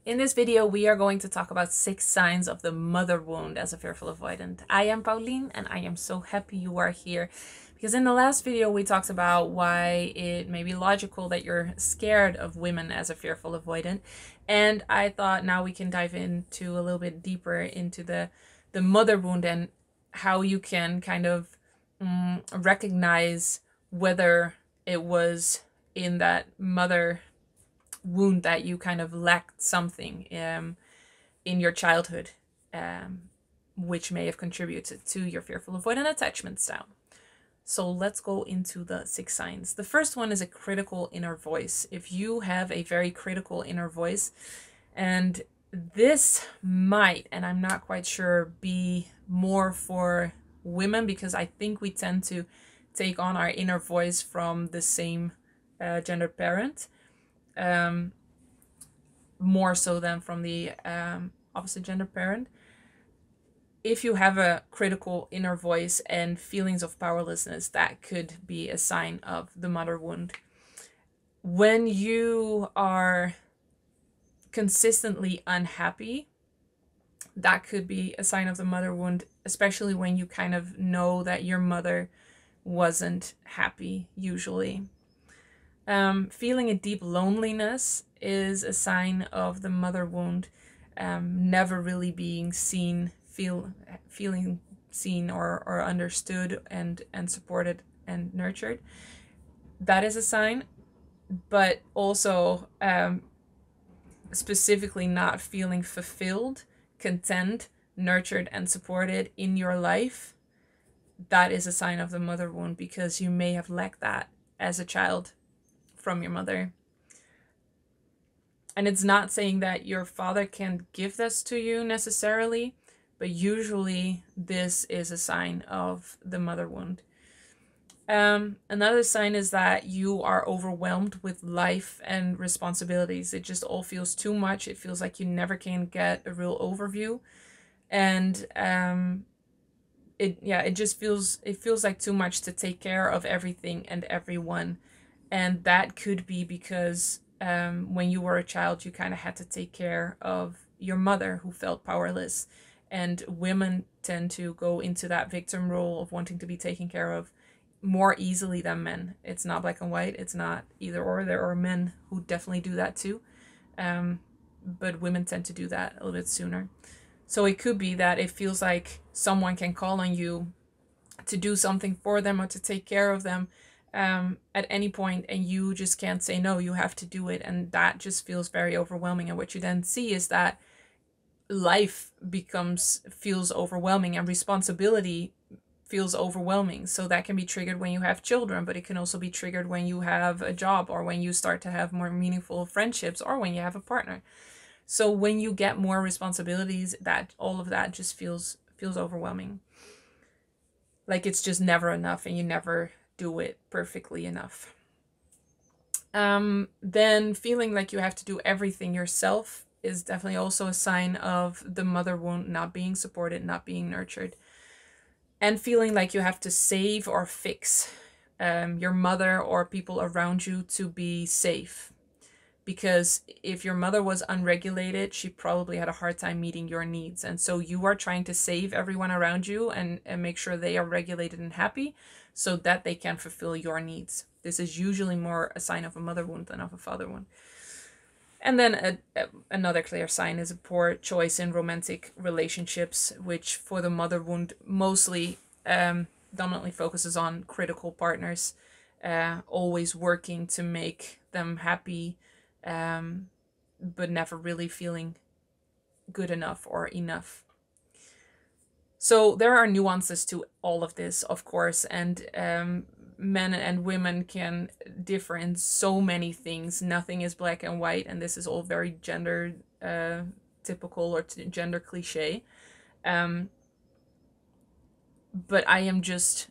In this video, we are going to talk about 6 signs of the mother wound as a fearful avoidant. I am Pauline, and I am so happy you are here because in the last video, we talked about why it may be logical that you're scared of women as a fearful avoidant. And I thought now we can dive into a little bit deeper into the mother wound and how you can kind of recognize whether it was in that mother wound that you kind of lacked something in your childhood, which may have contributed to your fearful avoidant attachment style. So let's go into the 6 signs. The first one is a critical inner voice. If you have a very critical inner voice, and this might, and I'm not quite sure, be more for women because I think we tend to take on our inner voice from the same gender parent. More so than from the opposite gender parent. If you have a critical inner voice and feelings of powerlessness, that could be a sign of the mother wound. When you are consistently unhappy, that could be a sign of the mother wound, especially when you kind of know that your mother wasn't happy usually. Feeling a deep loneliness is a sign of the mother wound. Never really being seen, feeling seen or understood and supported and nurtured. That is a sign, but also specifically not feeling fulfilled, content, nurtured, and supported in your life. That is a sign of the mother wound because you may have lacked that as a child from your mother. And it's not saying that your father can't give this to you necessarily, but usually this is a sign of the mother wound. Another sign is that you are overwhelmed with life and responsibilities. It just all feels too much. It feels like you never can get a real overview. And it just feels like too much to take care of everything and everyone. And that could be because when you were a child, you kind of had to take care of your mother who felt powerless. And women tend to go into that victim role of wanting to be taken care of more easily than men. It's not black and white. It's not either or. There are men who definitely do that too. But women tend to do that a little bit sooner. So it could be that it feels like someone can call on you to do something for them or to take care of them at any point, and you just can't say no. You have to do it, and that just feels very overwhelming. And what you then see is that life feels overwhelming and responsibility feels overwhelming. So that can be triggered when you have children, but it can also be triggered when you have a job or when you start to have more meaningful friendships or when you have a partner. So when you get more responsibilities, that all of that just feels overwhelming. Like it's just never enough and you never do it perfectly enough. Then feeling like you have to do everything yourself is definitely also a sign of the mother wound not being supported, not being nurtured. And feeling like you have to save or fix your mother or people around you to be safe. Because if your mother was unregulated, she probably had a hard time meeting your needs. And so you are trying to save everyone around you and make sure they are regulated and happy so that they can fulfill your needs. This is usually more a sign of a mother wound than of a father wound. And then another clear sign is a poor choice in romantic relationships, which for the mother wound mostly dominantly focuses on critical partners, always working to make them happy, but never really feeling good enough or enough. So there are nuances to all of this, of course, and men and women can differ in so many things. Nothing is black and white, and this is all very gender typical or gender cliche. But I am just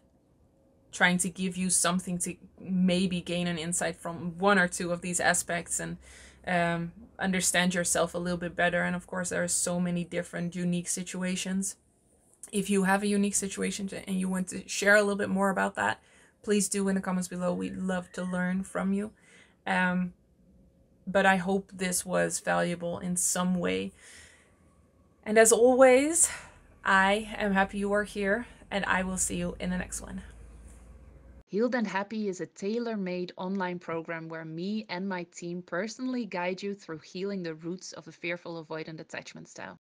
trying to give you something to maybe gain an insight from one or two of these aspects and understand yourself a little bit better. And of course, there are so many different unique situations. If you have a unique situation and you want to share a little bit more about that, please do in the comments below. We'd love to learn from you. but I hope this was valuable in some way. And as always, I am happy you are here, and I will see you in the next one. Healed and Happy is a tailor made online program where me and my team personally guide you through healing the roots of the fearful avoidant attachment style.